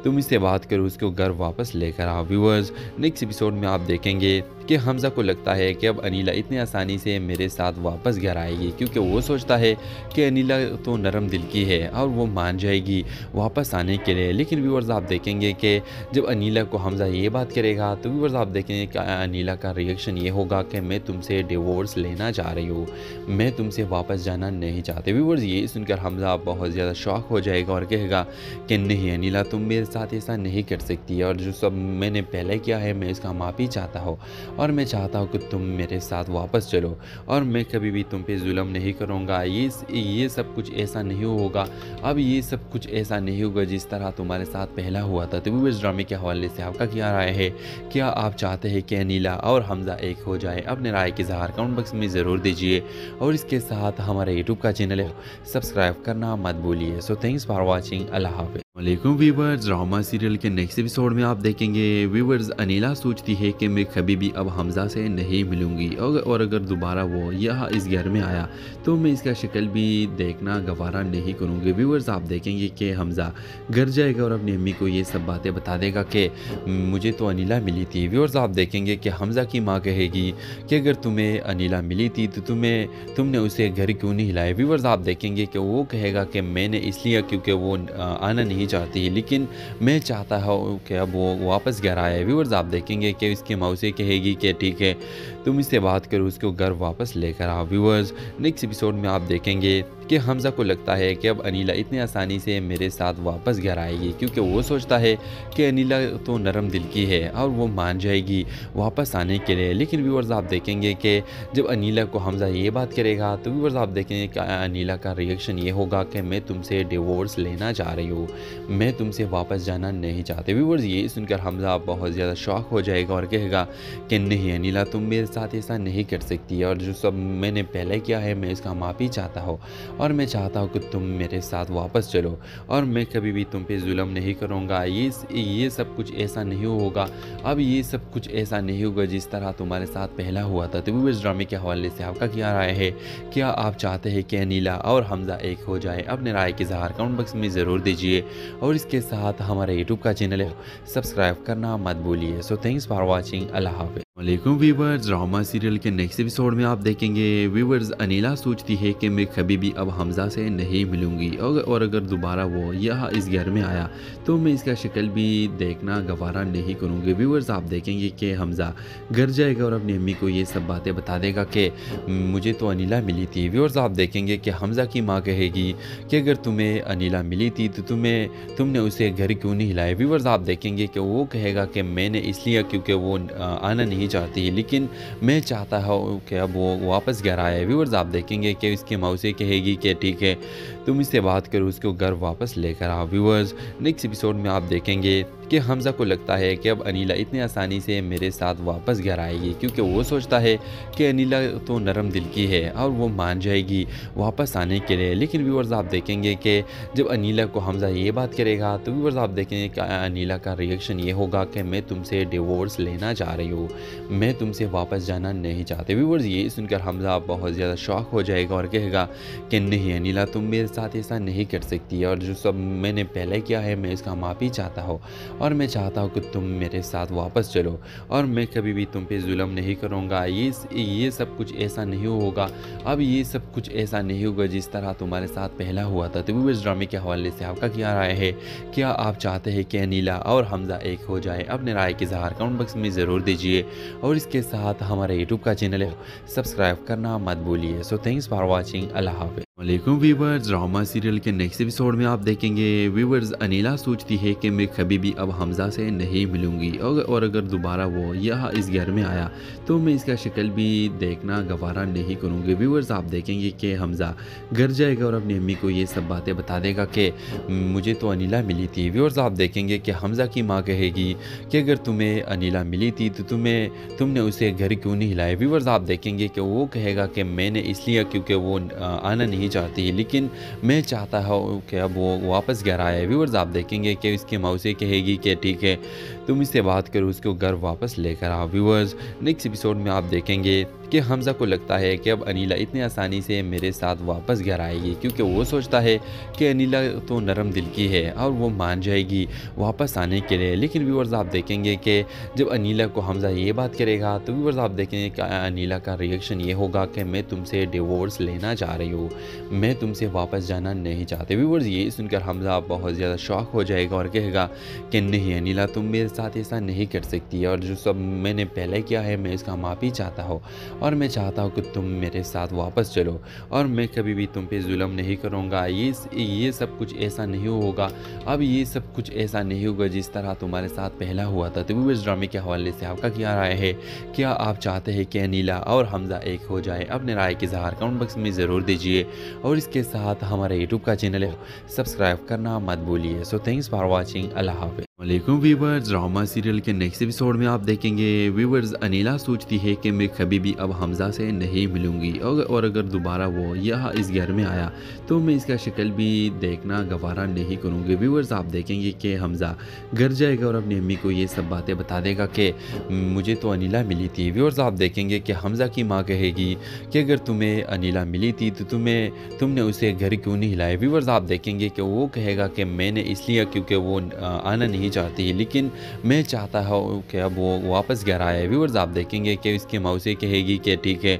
तुम इससे बात करो, उसको घर वापस लेकर आओ। व्यूअर्स, नेक्स्ट एपिसोड में आप देखेंगे कि हमज़ा को लगता है कि अब अनीला इतनी आसानी से मेरे साथ वापस घर आएगी, क्योंकि वो सोचता है कि अनीला तो नरम दिल की है और वो मान जाएगी वापस आने के लिए। लेकिन व्यूअर्स आप देखेंगे कि जब अनीला को हमज़ा ये बात करेगा तो व्यूअर्स आप देखेंगे कि अनीला का रिएक्शन ये होगा कि मैं तुमसे डिवोर्स लेना चाह रही हूँ, मैं तुमसे वापस जाना नहीं चाहते। व्यूअर्स ये सुनकर हमज़ा बहुत ज़्यादा शॉक हो जाएगा और कहेगा कि नहीं अनीला, तुम मेरे साथ ऐसा नहीं कर सकती, और जो सब मैंने पहले किया है मैं इसका माफ़ी चाहता हूँ, और मैं चाहता हूँ कि तुम मेरे साथ वापस चलो, और मैं कभी भी तुम पे जुल्म नहीं करूँगा। ये सब कुछ ऐसा नहीं होगा, अब ये सब कुछ ऐसा नहीं होगा जिस तरह तुम्हारे साथ पहला हुआ था। तो व्यूअर्स ड्रामे के हवाले से आपका क्या राय है? क्या आप चाहते हैं कि अनीला और हमज़ा एक हो जाए? अपने राय के इज़हार कमेंट बॉक्स में ज़रूर दीजिए, और इसके साथ हमारे यूट्यूब का चैनल है सब्सक्राइब करना मत भूलिए। So thanks for watching. अल्लाह हाफ़िज़। वालेकुम व्यूअर्स, ड्रामा सीरियल के नेक्स्ट एपिसोड में आप देखेंगे व्यूअर्स अनीला सोचती है कि मैं कभी भी अब हमज़ा से नहीं मिलूंगी, और अगर दोबारा वो यहाँ इस घर में आया तो मैं इसका शक्ल भी देखना गवारा नहीं करूँगी। व्यूअर्स आप देखेंगे कि हमज़ा घर जाएगा और अपनी अम्मी को ये सब बातें बता देगा कि मुझे तो अनीला मिली थी। व्यूअर्स आप देखेंगे कि हमज़ा की माँ कहेगी कि अगर तुम्हें अनीला मिली थी तो तुमने उसे घर क्यों नहीं हिलाया। व्यूअर्स आप देखेंगे कि वो कहेगा कि मैंने इसलिए क्योंकि वो आना नहीं चाहती है, लेकिन मैं चाहता हूँ कि अब वो वापस घर आए। व्यूअर्स आप देखेंगे कि उसकी मौसी कहेगी कि ठीक है तुम इससे बात करो, उसको घर वापस लेकर आओ। व्यूअर्स नेक्स्ट एपिसोड में आप देखेंगे कि हमज़ा को लगता है कि अब अनीला इतनी आसानी से मेरे साथ वापस घर आएगी, क्योंकि वो सोचता है कि अनीला तो नरम दिल की है और वो मान जाएगी वापस आने के लिए। लेकिन व्यूअर्स आप देखेंगे कि जब अनीला को हमज़ा ये बात करेगा तो व्यूअर्स आप देखेंगे कि अनीला का रिएक्शन ये होगा कि मैं तुमसे डिवोर्स लेना चाह रही हूँ, मैं तुमसे वापस जाना नहीं चाहते। व्यूअर्स ये सुनकर हमज़ा बहुत ज़्यादा शॉक हो जाएगा और कहेगा कि नहीं अनीला, तुम मेरे साथ ऐसा नहीं कर सकती, और जो सब मैंने पहले किया है मैं इसका माफ़ी चाहता हूँ, और मैं चाहता हूँ कि तुम मेरे साथ वापस चलो, और मैं कभी भी तुम पे जुल्म नहीं करूँगा। ये सब कुछ ऐसा नहीं होगा, अब ये सब कुछ ऐसा नहीं होगा जिस तरह तुम्हारे साथ पहला हुआ था। तो व्यूअर्स ड्रामे के हवाले से आपका क्या राय है? क्या आप चाहते हैं कि अनीला और हमज़ा एक हो जाए? अपने राय के इज़हार कमेंट बॉक्स में ज़रूर दीजिए, और इसके साथ हमारे यूट्यूब का चैनल है सब्सक्राइब करना मत भूलिए। So thanks for watching. अल्लाह हाफ़िज़। वालेकुम व्यूअर्स, ड्रामा सीरियल के नेक्स्ट एपिसोड में आप देखेंगे व्यूअर्स अनीला सोचती है कि मैं कभी भी अब हमज़ा से नहीं मिलूंगी, और अगर दोबारा वो यहाँ इस घर में आया तो मैं इसका शक्ल भी देखना गवारा नहीं करूँगी। व्यूअर्स आप देखेंगे कि हमज़ा घर जाएगा और अपनी अम्मी को ये सब बातें बता देगा कि मुझे तो अनीला मिली थी। व्यूअर्स आप देखेंगे कि हमज़ा की माँ कहेगी कि अगर तुम्हें अनीला मिली थी तो तुमने उसे घर क्यों नहीं हिलाया। व्यूअर्स आप देखेंगे कि वो कहेगा कि मैंने इसलिए क्योंकि वो आना नहीं चाहती है, लेकिन मैं चाहता हूँ कि अब वो वापस घर आए। व्यूअर्स आप देखेंगे कि उसकी मौसी कहेगी कि ठीक है तुम इससे बात करो, उसको घर वापस लेकर आओ। व्यूअर्स नेक्स्ट एपिसोड में आप देखेंगे कि हमज़ा को लगता है कि अब अनीला इतनी आसानी से मेरे साथ वापस घर आएगी, क्योंकि वो सोचता है कि अनीला तो नरम दिल की है और वो मान जाएगी वापस आने के लिए। लेकिन व्यूअर्स आप देखेंगे कि जब अनीला को हमज़ा ये बात करेगा तो व्यूअर्स आप देखेंगे कि अनीला का रिएक्शन ये होगा कि मैं तुमसे डिवोर्स लेना चाह रही हूँ, मैं तुमसे वापस जाना नहीं चाहते। व्यूअर्स ये सुनकर हमज़ा बहुत ज़्यादा शॉक हो जाएगा और कहेगा कि नहीं अनीला, तुम मेरे साथ ऐसा नहीं कर सकती, और जो सब मैंने पहले किया है मैं इसका माफ़ी चाहता हूँ, और मैं चाहता हूँ कि तुम मेरे साथ वापस चलो, और मैं कभी भी तुम पे जुल्म नहीं करूँगा। ये सब कुछ ऐसा नहीं होगा, अब ये सब कुछ ऐसा नहीं होगा जिस तरह तुम्हारे साथ पहला हुआ था। तो व्यूअर्स ड्रामे के हवाले से आपका क्या राय है? क्या आप चाहते हैं कि अनीला और हमज़ा एक हो जाए? अपने राय के इज़हार कमेंट बॉक्स में ज़रूर दीजिए, और इसके साथ हमारे यूट्यूब का चैनल है सब्सक्राइब करना मत भूलिए। So thanks for watching. अल्लाह हाफ़िज़। वालेकुम व्यूअर्स, ड्रामा सीरियल के नेक्स्ट एपिसोड में आप देखेंगे व्यूअर्स अनीला सोचती है कि मैं कभी भी अब हमज़ा से नहीं मिलूंगी, और अगर दोबारा वो यहाँ इस घर में आया तो मैं इसका शक्ल भी देखना गवारा नहीं करूँगी। व्यूअर्स आप देखेंगे कि हमज़ा घर जाएगा और अपनी अम्मी को ये सब बातें बता देगा कि मुझे तो अनीला मिली थी। व्यूअर्स आप देखेंगे कि हमज़ा की माँ कहेगी कि अगर तुम्हें अनीला मिली थी तो तुमने उसे घर क्यों नहीं हिलाया। व्यूअर्स आप देखेंगे कि वो कहेगा कि मैंने इसलिए क्योंकि वो आना नहीं चाहती है, लेकिन मैं चाहता हूँ कि अब वो वापस घर आए। व्यूअर्स आप देखेंगे कि उसकी मौसी कहेगी कि ठीक है तुम इससे बात करो, उसको घर वापस लेकर आओ। व्यूअर्स, नेक्स्ट एपिसोड में आप देखेंगे कि हमजा को लगता है कि अब अनीला इतनी आसानी से मेरे साथ वापस घर आएगी, क्योंकि वो सोचता है कि अनीला तो नरम दिल की है और वो मान जाएगी वापस आने के लिए। लेकिन व्यूअर्स, आप देखेंगे कि जब अनीला को हमजा ये बात करेगा तो व्यूअर्स आप देखेंगे कि अनीला का रिएक्शन ये होगा कि मैं तुमसे डिवोर्स लेना चाह रही हूँ, मैं तुमसे वापस जाना नहीं चाहते। व्यूअर्स, ये सुनकर हमजा बहुत ज़्यादा शॉक हो जाएगा और कहेगा कि नहीं अनीला, तुम मेरे साथ ऐसा नहीं कर सकती, और जो सब मैंने पहले किया है मैं इसका माफ़ी चाहता हूँ, और मैं चाहता हूँ कि तुम मेरे साथ वापस चलो, और मैं कभी भी तुम पे जुल्म नहीं करूँगा। ये सब कुछ ऐसा नहीं होगा, अब ये सब कुछ ऐसा नहीं होगा जिस तरह तुम्हारे साथ पहला हुआ था। तो वो इस ड्रामे के हवाले से आपका क्या राय है? क्या आप चाहते हैं कि अनीला और हमजा एक हो जाए? अपने राय के इज़हार कमेंट बॉक्स में ज़रूर दीजिए, और इसके साथ हमारे यूट्यूब का चैनल है सब्सक्राइब करना मत भूलिए। So thanks for watching. अल्लाह हाफ़िज़। वालेकुम व्यूवर्स, ड्रामा सीरियल के नेक्स्ट एपिसोड में आप देखेंगे व्यूवर्स अनीला सोचती है कि मैं कभी भी अब हमजा से नहीं मिलूंगी, और अगर दोबारा वो यहाँ इस घर में आया तो मैं इसका शक्ल भी देखना गवारा नहीं करूँगी। व्यूवर्स, आप देखेंगे कि हमजा घर जाएगा और अपनी अम्मी को ये सब बातें बता देगा कि मुझे तो अनीला मिली थी। व्यूवर्स, आप देखेंगे कि हमजा की माँ कहेगी कि अगर तुम्हें अनीला मिली थी तो तुमने उसे घर क्यों नहीं हिलाया। व्यूवर्स, आप देखेंगे कि वो कहेगा कि मैंने इसलिए क्योंकि वो आना नहीं चाहती, लेकिन मैं चाहता हूँ कि अब वो वापस घर आए। व्यूअर्स, आप देखेंगे कि इसकी मौसी कहेगी कि ठीक है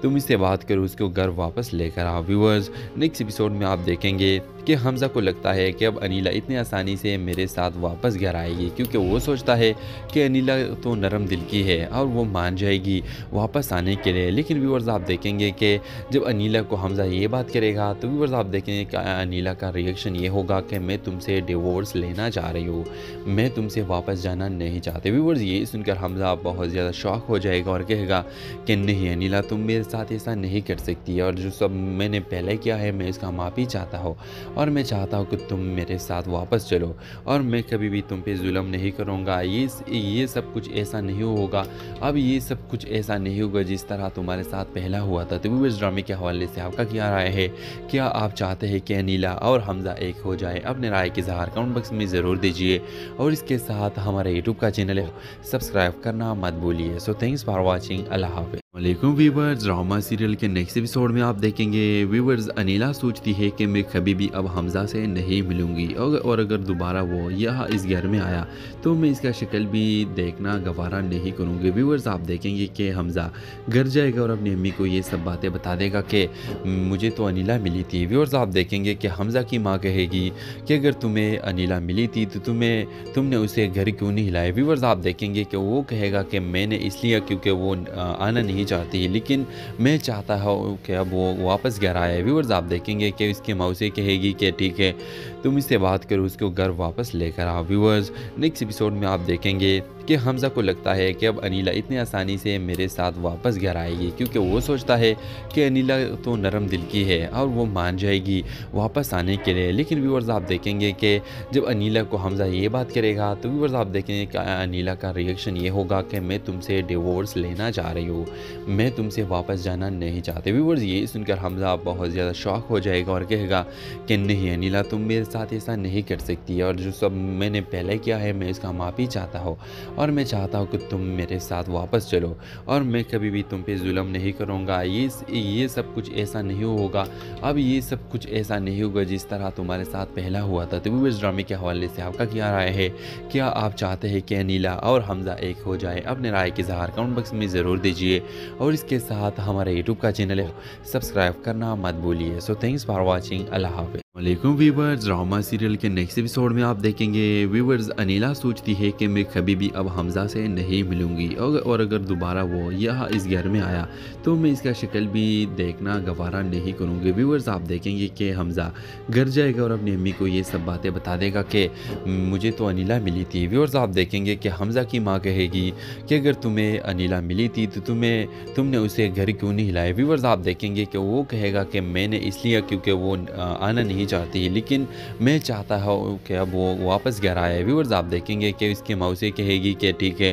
तुम इससे बात करो, उसको घर वापस लेकर आओ। व्यूअर्स, नेक्स्ट एपिसोड में आप देखेंगे कि हमजा को लगता है कि अब अनीला इतनी आसानी से मेरे साथ वापस घर आएगी, क्योंकि वो सोचता है कि अनीला तो नरम दिल की है और वो मान जाएगी वापस आने के लिए। लेकिन व्यूअर्स, आप देखेंगे कि जब अनीला को हमजा ये बात करेगा तो व्यूअर्स आप देखेंगे कि अनीला का रिएक्शन ये होगा कि मैं तुमसे डिवोर्स लेना चाह रही हूँ, मैं तुमसे वापस जाना नहीं चाहते। व्यूअर्स, ये सुनकर हमजा बहुत ज़्यादा शॉक हो जाएगा और कहेगा कि नहीं अनीला, तुम मेरे साथ ऐसा नहीं कर सकती, और जो सब मैंने पहले किया है मैं इसका माफ़ी चाहता हूँ, और मैं चाहता हूँ कि तुम मेरे साथ वापस चलो, और मैं कभी भी तुम पे जुल्म नहीं करूँगा। ये सब कुछ ऐसा नहीं होगा, अब ये सब कुछ ऐसा नहीं होगा जिस तरह तुम्हारे साथ पहला हुआ था। तो वो इस ड्रामे के हवाले से आपका क्या राय है? क्या आप चाहते हैं कि अनीला और हमजा एक हो जाए? अपने राय के इज़हार कमेंट बॉक्स में ज़रूर दीजिए, और इसके साथ हमारे यूट्यूब का चैनल है सब्सक्राइब करना मत भूलिए। So thanks for watching. अल्लाह हाफ़िज़। वालेकुम व्यूवर्स, ड्रामा सीरियल के नेक्स्ट एपिसोड में आप देखेंगे व्यूवर्स अनीला सोचती है कि मैं कभी भी अब हमजा से नहीं मिलूंगी, और अगर दोबारा वो यहाँ इस घर में आया तो मैं इसका शक्ल भी देखना गवारा नहीं करूँगी। व्यूवर्स, आप देखेंगे कि हमजा घर जाएगा और अपनी अम्मी को ये सब बातें बता देगा कि मुझे तो अनीला मिली थी। व्यूवर्स, आप देखेंगे कि हमजा की माँ कहेगी कि अगर तुम्हें अनीला मिली थी तो तुमने उसे घर क्यों नहीं हिलाया। व्यूवर्स, आप देखेंगे कि वो कहेगा कि मैंने इसलिए क्योंकि वो आना नहीं चाहती, लेकिन मैं चाहता हूँ कि अब वो वापस घर आए। व्यूअर्स, आप देखेंगे कि इसकी मौसी कहेगी कि ठीक है तुम इससे बात करो, उसको घर वापस लेकर आओ। व्यूअर्स, नेक्स्ट एपिसोड में आप देखेंगे कि हमजा को लगता है कि अब अनीला इतनी आसानी से मेरे साथ वापस घर आएगी, क्योंकि वो सोचता है कि अनीला तो नरम दिल की है और वो मान जाएगी वापस आने के लिए। लेकिन व्यूअर्स, आप देखेंगे कि जब अनीला को हमजा ये बात करेगा तो व्यूअर्स आप देखेंगे कि अनीला का रिएक्शन ये होगा कि मैं तुमसे डिवोर्स लेना चाह रही हूँ, मैं तुमसे वापस जाना नहीं चाहते। व्यूअर्स, ये सुनकर हमजा बहुत ज़्यादा शॉक हो जाएगा और कहेगा कि नहीं अनीला, तुम मेरे साथ ऐसा नहीं कर सकती, और जो सब मैंने पहले किया है मैं इसका माफ़ी चाहता हूँ, और मैं चाहता हूँ कि तुम मेरे साथ वापस चलो, और मैं कभी भी तुम पे जुल्म नहीं करूँगा। ये सब कुछ ऐसा नहीं होगा, अब ये सब कुछ ऐसा नहीं होगा जिस तरह तुम्हारे साथ पहला हुआ था। तो वो इस ड्रामे के हवाले से आपका क्या राय है? क्या आप चाहते हैं कि अनीला और हमजा एक हो जाए? अपने राय के इज़हार कमेंट बॉक्स में ज़रूर दीजिए, और इसके साथ हमारे यूट्यूब का चैनल है सब्सक्राइब करना मत भूलिए। So thanks for watching. अल्लाह हाफ़िज़। वालेकुम व्यूवर्स, ड्रामा सीरियल के नेक्स्ट एपिसोड में आप देखेंगे व्यूवर्स अनीला सोचती है कि मैं कभी भी अब हमजा से नहीं मिलूंगी, और अगर दोबारा वो यहाँ इस घर में आया तो मैं इसका शक्ल भी देखना गवारा नहीं करूँगी। व्यूवर्स, आप देखेंगे कि हमजा घर जाएगा और अपनी अम्मी को ये सब बातें बता देगा कि मुझे तो अनीला मिली थी। व्यूवर्स, आप देखेंगे कि हमजा की माँ कहेगी कि अगर तुम्हें अनीला मिली थी तो तुमने उसे घर क्यों नहीं हिलाया। व्यूवर्स, आप देखेंगे कि वो कहेगा कि मैंने इसलिए क्योंकि वो आना नहीं चाहती, लेकिन मैं चाहता हूँ कि अब वो वापस घर आए। व्यूअर्स, आप देखेंगे कि इसकी मौसी कहेगी कि ठीक है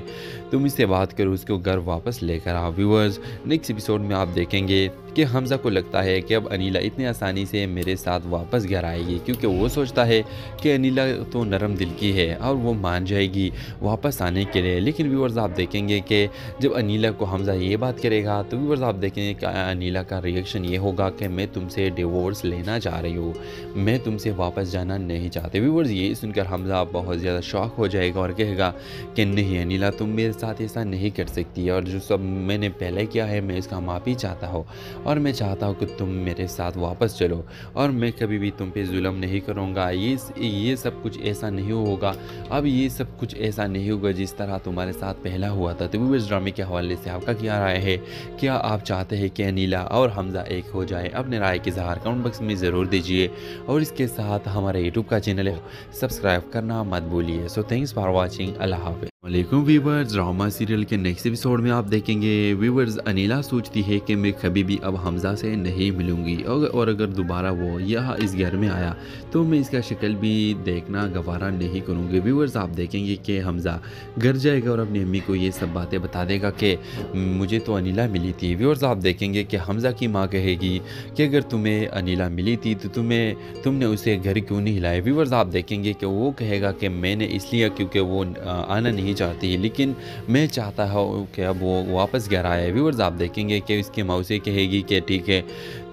तुम इससे बात करो, उसको घर वापस लेकर आओ। व्यूअर्स, नेक्स्ट एपिसोड में आप देखेंगे कि कि हमज़ा को लगता है कि अब अनीला इतनी आसानी से मेरे साथ वापस घर आएगी, क्योंकि वो सोचता है कि अनीला तो नरम दिल की है और वो मान जाएगी वापस आने के लिए। लेकिन व्यूअर्स आप देखेंगे कि जब अनीला को हमज़ा ये बात करेगा तो व्यूअर्स आप देखेंगे कि अनीला का रिएक्शन ये होगा कि मैं तुमसे डिवोर्स लेना चाह रही हूँ, मैं तुमसे वापस जाना नहीं चाहते। व्यूअर्स ये सुनकर हमज़ा बहुत ज़्यादा शॉक हो जाएगा और कहेगा कि नहीं अनीला, तुम मेरे साथ ऐसा नहीं कर सकती, और जो सब मैंने पहले किया है मैं इसका माफ़ी चाहता हूँ, और मैं चाहता हूँ कि तुम मेरे साथ वापस चलो, और मैं कभी भी तुम पे जुल्म नहीं करूँगा। ये सब कुछ ऐसा नहीं होगा, अब ये सब कुछ ऐसा नहीं होगा जिस तरह तुम्हारे साथ पहला हुआ था। तो इस ड्रामे के हवाले से आपका क्या राय है? क्या आप चाहते हैं कि अनीला और हमज़ा एक हो जाए? अपने राय के इज़हार कमेंट बॉक्स में ज़रूर दीजिए, और इसके साथ हमारे यूट्यूब का चैनल है सब्सक्राइब करना मत भूलिए। So thanks for watching. अल्लाह हाफ़िज़। वालेकुम व्यूवर्स, ड्रामा सीरियल के नेक्स्ट एपिसोड में आप देखेंगे व्यूवर्स अनीला सोचती है कि मैं कभी भी अब हमज़ा से नहीं मिलूंगी, और अगर दोबारा वो यहाँ इस घर में आया तो मैं इसका शक्ल भी देखना गवारा नहीं करूँगी। व्यूवर्स आप देखेंगे कि हमज़ा घर जाएगा और अपनी अम्मी को ये सब बातें बता देगा कि मुझे तो अनीला मिली थी। व्यूवर्स आप देखेंगे कि हमज़ा की माँ कहेगी कि अगर तुम्हें अनीला मिली थी तो तुमने उसे घर क्यों नहीं हिलाया। व्यूवर्स आप देखेंगे कि वो कहेगा कि मैंने इसलिए क्योंकि वो आना नहीं चाहती, लेकिन मैं चाहता हूँ कि अब वो वापस घर आए। व्यूअर्स आप देखेंगे कि इसकी मौसी कहेगी कि ठीक है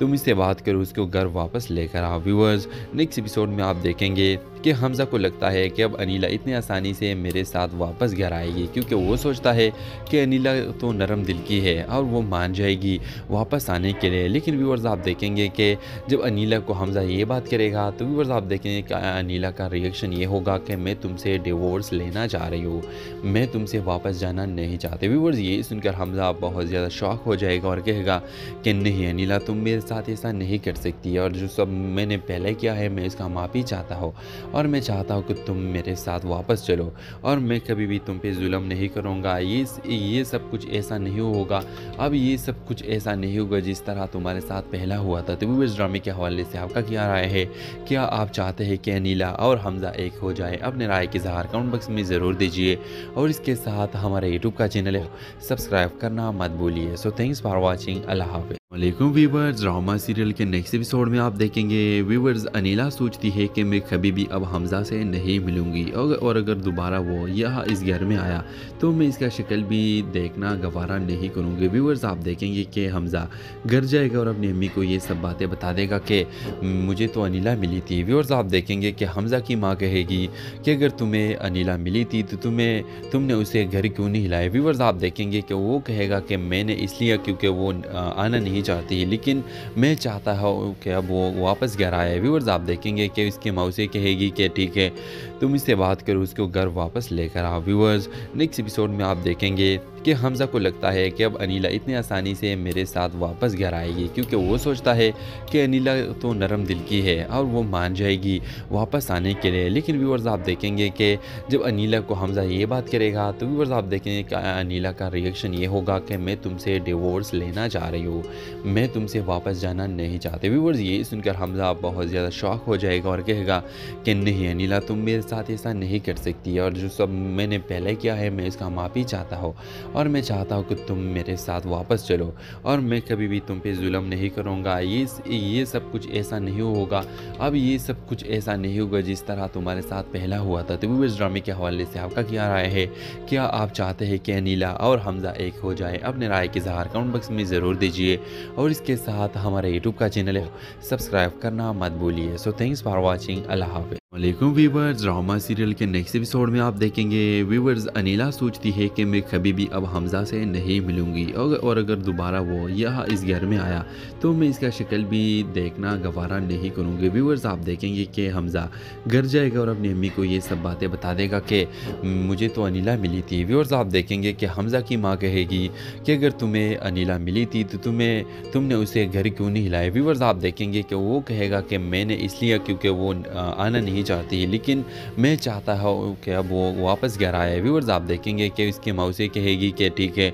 तुम इससे बात करो, उसको घर वापस लेकर आओ। व्यूअर्स नेक्स्ट एपिसोड में आप देखेंगे कि हमज़ा को लगता है कि अब अनीला इतनी आसानी से मेरे साथ वापस घर आएगी, क्योंकि वो सोचता है कि अनीला तो नरम दिल की है और वो मान जाएगी वापस आने के लिए। लेकिन व्यूअर्स आप देखेंगे कि जब अनीला को हमज़ा ये बात करेगा तो व्यूअर्स आप देखेंगे कि अनीला का रिएक्शन ये होगा कि मैं तुमसे डिवोर्स लेना चाह रही हूँ, मैं तुमसे वापस जाना नहीं चाहते। व्यूअर्स ये सुनकर हमज़ा बहुत ज़्यादा शॉक हो जाएगा और कहेगा कि नहीं अनीला, तुम मेरे साथ ऐसा नहीं कर सकती, और जो सब मैंने पहले किया है मैं इसका माफ़ी चाहता हूँ, और मैं चाहता हूँ कि तुम मेरे साथ वापस चलो, और मैं कभी भी तुम पे जुल्म नहीं करूँगा। ये सब कुछ ऐसा नहीं होगा, अब ये सब कुछ ऐसा नहीं होगा जिस तरह तुम्हारे साथ पहला हुआ था। तो इस ड्रामे के हवाले से आपका क्या राय है? क्या आप चाहते हैं कि अनीला और हमज़ा एक हो जाए? अपने राय के इज़हार कमेंट बॉक्स में ज़रूर दीजिए, और इसके साथ हमारे यूट्यूब का चैनल है सब्सक्राइब करना मत भूलिए। So thanks for watching. अल्लाह हाफ़िज़। वालेकुम व्यूवर्स, ड्रामा सीरियल के नेक्स्ट एपिसोड में आप देखेंगे व्यूवर्स अनीला सोचती है कि मैं कभी भी अब हमज़ा से नहीं मिलूंगी, और अगर दोबारा वो यहाँ इस घर में आया तो मैं इसका शक्ल भी देखना गवारा नहीं करूँगी। व्यूवर्स आप देखेंगे कि हमज़ा घर जाएगा और अपनी अम्मी को ये सब बातें बता देगा कि मुझे तो अनीला मिली थी। व्यूवर्स आप देखेंगे कि हमज़ा की माँ कहेगी कि अगर तुम्हें अनीला मिली थी तो तुमने उसे घर क्यों नहीं हिलाया। व्यूवर्स आप देखेंगे कि वो कहेगा कि मैंने इसलिए क्योंकि वो आना नहीं चाहती, लेकिन मैं चाहता हूँ कि अब वो वापस घर आए। व्यूअर्स आप देखेंगे कि इसकी मौसी कहेगी कि ठीक है तुम इससे बात करो, उसको घर वापस लेकर आओ। व्यूअर्स नेक्स्ट एपिसोड में आप देखेंगे कि हमज़ा को लगता है कि अब अनीला इतनी आसानी से मेरे साथ वापस घर आएगी, क्योंकि वो सोचता है कि अनीला तो नरम दिल की है और वो मान जाएगी वापस आने के लिए। लेकिन व्यूअर्स आप देखेंगे कि जब अनीला को हमज़ा ये बात करेगा तो व्यूअर्स आप देखेंगे कि अनीला का रिएक्शन ये होगा कि मैं तुमसे डिवोर्स लेना चाह रही हूँ, मैं तुमसे वापस जाना नहीं चाहते। व्यूअर्स ये सुनकर हमज़ा बहुत ज़्यादा शॉक हो जाएगा और कहेगा कि नहीं अनीला, तुम मेरे साथ ऐसा नहीं कर सकती, और जो सब मैंने पहले किया है मैं इसका माफ़ी चाहता हूँ, और मैं चाहता हूँ कि तुम मेरे साथ वापस चलो, और मैं कभी भी तुम पे जुल्म नहीं करूँगा। ये सब कुछ ऐसा नहीं होगा, अब ये सब कुछ ऐसा नहीं होगा जिस तरह तुम्हारे साथ पहला हुआ था। तो इस ड्रामे के हवाले से आपका क्या राय है? क्या आप चाहते हैं कि अनीला और हमज़ा एक हो जाए? अपने राय के इज़हार कमेंट बॉक्स में ज़रूर दीजिए, और इसके साथ हमारे यूट्यूब का चैनल है सब्सक्राइब करना मत भूलिए। So thanks for watching. अल्लाह हाफ़िज़। वालेकुम व्यूवर्स, ड्रामा सीरियल के नेक्स्ट एपिसोड में आप देखेंगे व्यूवर्स अनीला सोचती है कि मैं कभी भी अब हमज़ा से नहीं मिलूंगी, और अगर दोबारा वो यहाँ इस घर में आया तो मैं इसका शक्ल भी देखना गवारा नहीं करूँगी। व्यूवर्स आप देखेंगे कि हमज़ा घर जाएगा और अपनी अम्मी को ये सब बातें बता देगा कि मुझे तो अनीला मिली थी। व्यूवर्स आप देखेंगे कि हमज़ा की माँ कहेगी कि अगर तुम्हें अनीला मिली थी तो तुमने उसे घर क्यों नहीं हिलाया। व्यूवर्स आप देखेंगे कि वो कहेगा कि मैंने इसलिए क्योंकि वो आना नहीं चाहती, लेकिन मैं चाहता हूँ कि अब वो वापस घर आए। व्यूअर्स आप देखेंगे कि इसकी मौसी कहेगी कि ठीक है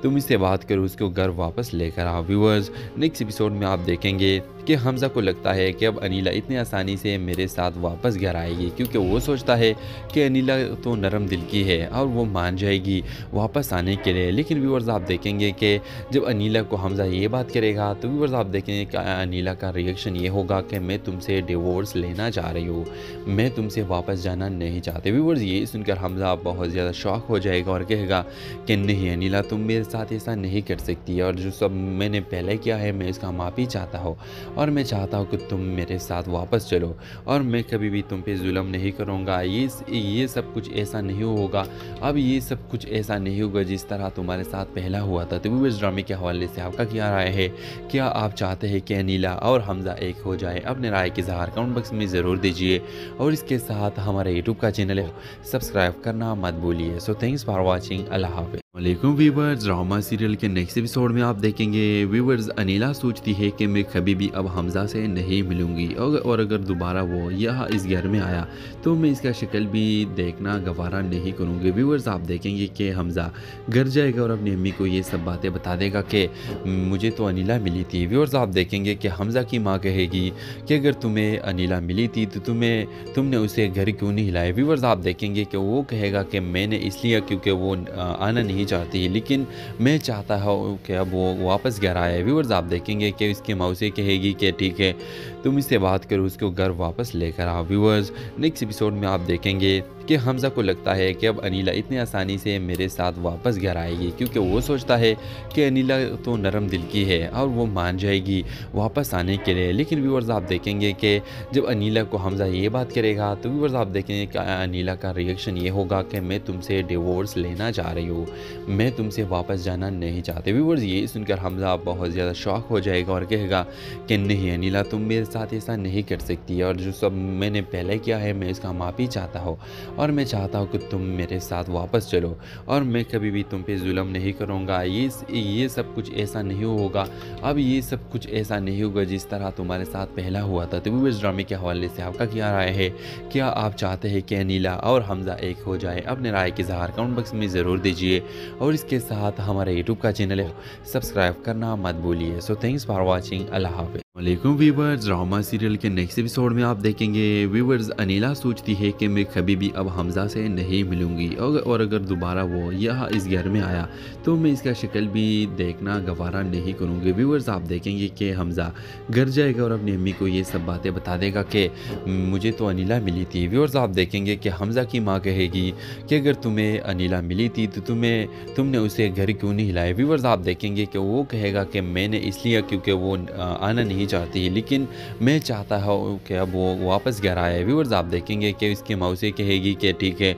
तुम इससे बात करो, उसको घर वापस लेकर आओ। व्यूअर्स नेक्स्ट एपिसोड में आप देखेंगे कि हमज़ा को लगता है कि अब अनीला इतनी आसानी से मेरे साथ वापस घर आएगी, क्योंकि वो सोचता है कि अनीला तो नरम दिल की है और वो मान जाएगी वापस आने के लिए। लेकिन व्यूअर्स आप देखेंगे कि जब अनीला को हमज़ा ये बात करेगा तो व्यूअर्स आप देखेंगे कि अनीला का रिएक्शन ये होगा कि मैं तुमसे डिवोर्स लेना चाह रही हूँ, मैं तुमसे वापस जाना नहीं चाहते। व्यूअर्स ये सुनकर हमज़ा बहुत ज़्यादा शॉक हो जाएगा और कहेगा कि नहीं अनीला, तुम मेरे साथ ऐसा नहीं कर सकती, और जो सब मैंने पहले किया है मैं इसका माफ़ी चाहता हूँ, और मैं चाहता हूँ कि तुम मेरे साथ वापस चलो, और मैं कभी भी तुम पे जुल्म नहीं करूँगा। ये सब कुछ ऐसा नहीं होगा, अब ये सब कुछ ऐसा नहीं होगा जिस तरह तुम्हारे साथ पहला हुआ था। तो व्यूअर्स ड्रामे के हवाले से आपका क्या राय है? क्या आप चाहते हैं कि अनीला और हमज़ा एक हो जाए? अपने राय के इज़हार कमेंट बॉक्स में ज़रूर दीजिए, और इसके साथ हमारे यूट्यूब का चैनल है सब्सक्राइब करना मत भूलिए। So thanks for watching. अल्लाह हाफ़िज़। वालेकुम व्यूअर्स, ड्रामा सीरियल के नेक्स्ट एपिसोड में आप देखेंगे व्यूअर्स अनीला सोचती है कि मैं कभी भी अब हमज़ा से नहीं मिलूंगी, और अगर दोबारा वो यहाँ इस घर में आया तो मैं इसका शक्ल भी देखना गवारा नहीं करूँगी। व्यूअर्स आप देखेंगे कि हमज़ा घर जाएगा और अपनी अम्मी को ये सब बातें बता देगा कि मुझे तो अनीला मिली थी। व्यूअर्स आप देखेंगे कि हमज़ा की माँ कहेगी कि अगर तुम्हें अनीला मिली थी तो तुमने उसे घर क्यों नहीं हिलाया। व्यूअर्स आप देखेंगे कि वो कहेगा कि मैंने इसलिए क्योंकि वो आना नहीं चाहती है, लेकिन मैं चाहता हूँ कि अब वो वापस घर आए। व्यूअर्स आप देखेंगे कि उसकी मौसी कहेगी कि ठीक है तुम इससे बात करो, उसको घर वापस लेकर आओ। व्यूअर्स नेक्स्ट एपिसोड में आप देखेंगे कि हमज़ा को लगता है कि अब अनीला इतनी आसानी से मेरे साथ वापस घर आएगी, क्योंकि वो सोचता है कि अनीला तो नरम दिल की है और वो मान जाएगी वापस आने के लिए। लेकिन व्यूअर्स आप देखेंगे कि जब अनीला को हमज़ा ये बात करेगा तो व्यूअर्स आप देखेंगे कि अनीला का रिएक्शन ये होगा कि मैं तुमसे डिवोर्स लेना चाह रही हूँ, मैं तुमसे वापस जाना नहीं चाहते। व्यूअर्स ये सुनकर हमज़ा बहुत ज़्यादा शॉक हो जाएगा और कहेगा कि नहीं अनीला, तुम मेरे साथ ऐसा नहीं कर सकती, और जो सब मैंने पहले किया है मैं इसका माफ़ी चाहता हूँ, और मैं चाहता हूँ कि तुम मेरे साथ वापस चलो, और मैं कभी भी तुम पे जुल्म नहीं करूँगा। ये सब कुछ ऐसा नहीं होगा, अब ये सब कुछ ऐसा नहीं होगा जिस तरह तुम्हारे साथ पहला हुआ था। तो व्यूअर्स ड्रामे के हवाले से आपका क्या राय है? क्या आप चाहते हैं कि अनीला और हमज़ा एक हो जाए? अपने राय के इज़हार कमेंट बॉक्स में ज़रूर दीजिए, और इसके साथ हमारे यूट्यूब का चैनल है सब्सक्राइब करना मत भूलिए। So thanks for watching. अल्लाह हाफ़िज़। वालेकुम व्यूअर्स, ड्रामा सीरियल के नेक्स्ट एपिसोड में आप देखेंगे व्यूअर्स अनीला सोचती है कि मैं कभी भी अब हमज़ा से नहीं मिलूंगी, और अगर दोबारा वो यहाँ इस घर में आया तो मैं इसका शक्ल भी देखना गवारा नहीं करूँगी। व्यूअर्स आप देखेंगे कि हमज़ा घर जाएगा और अपनी अम्मी को ये सब बातें बता देगा कि मुझे तो अनीला मिली थी। व्यूअर्स आप देखेंगे कि हमज़ा की माँ कहेगी कि अगर तुम्हें अनीला मिली थी तो तुमने उसे घर क्यों नहीं हिलाया। व्यूअर्स आप देखेंगे कि वो कहेगा कि मैंने इसलिए क्योंकि वो आना नहीं चाहती है, लेकिन मैं चाहता हूँ कि अब वो वापस घर आए। व्यूअर्स आप देखेंगे कि उसकी मौसी कहेगी कि ठीक है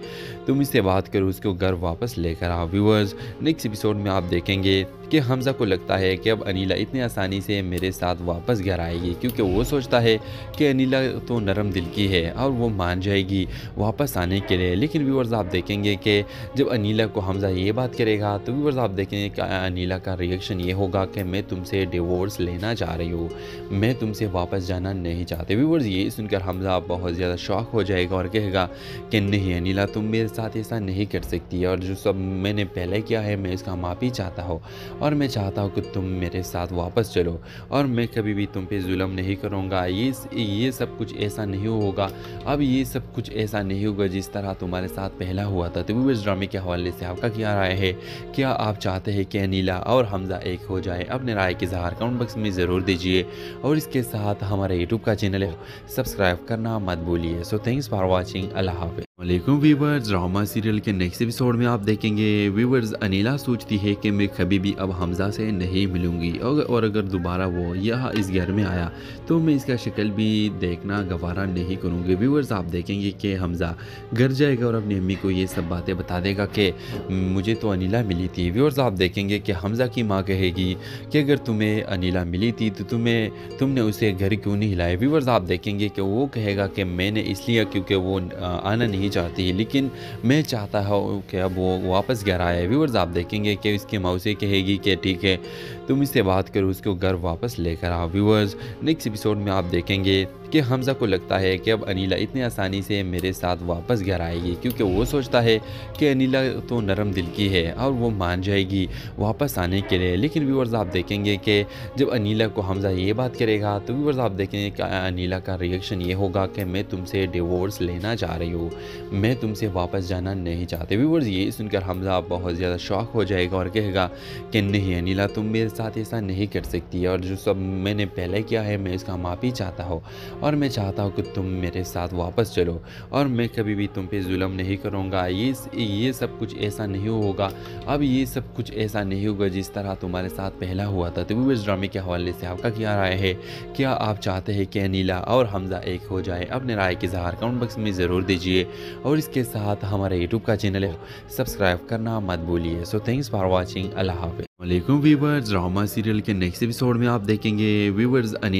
तुम इससे बात करो, उसको घर वापस लेकर आओ। व्यूअर्स नेक्स्ट एपिसोड में आप देखेंगे कि हमज़ा को लगता है कि अब अनीला इतनी आसानी से मेरे साथ वापस घर आएगी, क्योंकि वो सोचता है कि अनीला तो नरम दिल की है और वो मान जाएगी वापस आने के लिए। लेकिन व्यूअर्स आप देखेंगे कि जब अनीला को हमज़ा ये बात करेगा तो व्यूअर्स आप देखेंगे कि अनीला का रिएक्शन ये होगा कि मैं तुमसे डिवोर्स लेना चाह रही हूँ, मैं तुमसे वापस जाना नहीं चाहते। व्यूअर्स ये सुनकर हमज़ा बहुत ज़्यादा शॉक हो जाएगा और कहेगा कि नहीं अनीला, तुम मेरे साथ ऐसा नहीं कर सकती, और जो सब मैंने पहले किया है मैं इसका माफ़ी चाहता हूँ, और मैं चाहता हूँ कि तुम मेरे साथ वापस चलो, और मैं कभी भी तुम पे जुल्म नहीं करूँगा। ये सब कुछ ऐसा नहीं होगा, अब ये सब कुछ ऐसा नहीं होगा जिस तरह तुम्हारे साथ पहला हुआ था। तो व्यूअर्स ड्रामे के हवाले से आपका क्या राय है? क्या आप चाहते हैं कि अनीला और हमज़ा एक हो जाए? अपने राय के इज़हार कमेंट बॉक्स में ज़रूर दीजिए, और इसके साथ हमारे यूट्यूब का चैनल है सब्सक्राइब करना मत भूलिए। So thanks for watching. अल्लाह हाफ़िज़। वालेकुम व्यूअर्स, ड्रामा सीरियल के नेक्स्ट एपिसोड में आप देखेंगे व्यूअर्स अनीला सोचती है कि मैं कभी भी अब हमज़ा से नहीं मिलूंगी, और अगर दोबारा वो यहाँ इस घर में आया तो मैं इसका शक्ल भी देखना गवारा नहीं करूँगी। व्यूअर्स आप देखेंगे कि हमज़ा घर जाएगा और अपनी अम्मी को ये सब बातें बता देगा कि मुझे तो अनीला मिली थी। व्यूअर्स आप देखेंगे कि हमज़ा की माँ कहेगी कि अगर तुम्हें अनीला मिली थी तो तुमने उसे घर क्यों नहीं हिलाया। व्यूअर्स आप देखेंगे कि वो कहेगा कि मैंने इसलिए क्योंकि वो आना नहीं चाहती है, लेकिन मैं चाहता हूँ कि अब वो वापस घर आए। व्यूअर्स आप देखेंगे कि उसकी मौसी कहेगी कि ठीक है तुम इससे बात करो, उसको घर वापस लेकर आओ। व्यूअर्स नेक्स्ट एपिसोड में आप देखेंगे कि हमज़ा को लगता है कि अब अनीला इतनी आसानी से मेरे साथ वापस घर आएगी, क्योंकि वो सोचता है कि अनीला तो नरम दिल की है और वो मान जाएगी वापस आने के लिए। लेकिन व्यूअर्स आप देखेंगे कि जब अनीला को हमज़ा ये बात करेगा तो व्यूअर्स आप देखेंगे कि अनीला का रिएक्शन ये होगा कि मैं तुमसे डिवोर्स लेना चाह रही हूँ, मैं तुमसे वापस जाना नहीं चाहते। व्यूअर्स ये सुनकर हमज़ा बहुत ज़्यादा शॉक हो जाएगा और कहेगा कि नहीं अनीला, तुम मेरे साथ ऐसा नहीं कर सकती, और जो सब मैंने पहले किया है मैं इसका माफ़ी चाहता हूँ, और मैं चाहता हूँ कि तुम मेरे साथ वापस चलो, और मैं कभी भी तुम पे जुल्म नहीं करूँगा। ये सब कुछ ऐसा नहीं होगा, अब ये सब कुछ ऐसा नहीं होगा जिस तरह तुम्हारे साथ पहला हुआ था। तो वो इस ड्रामे के हवाले से आपका क्या राय है? क्या आप चाहते हैं कि अनीला और हमज़ा एक हो जाए? अपने राय के इज़हार कमेंट बॉक्स में ज़रूर दीजिए, और इसके साथ हमारे यूट्यूब का चैनल है सब्सक्राइब करना मत भूलिए। So thanks for watching. अल्लाह हाफ़िज़। वालेकुम व्यूअर्स, ड्रामा सीरियल के नेक्स्ट एपिसोड में आप देखेंगे व्यूअर्स अनीला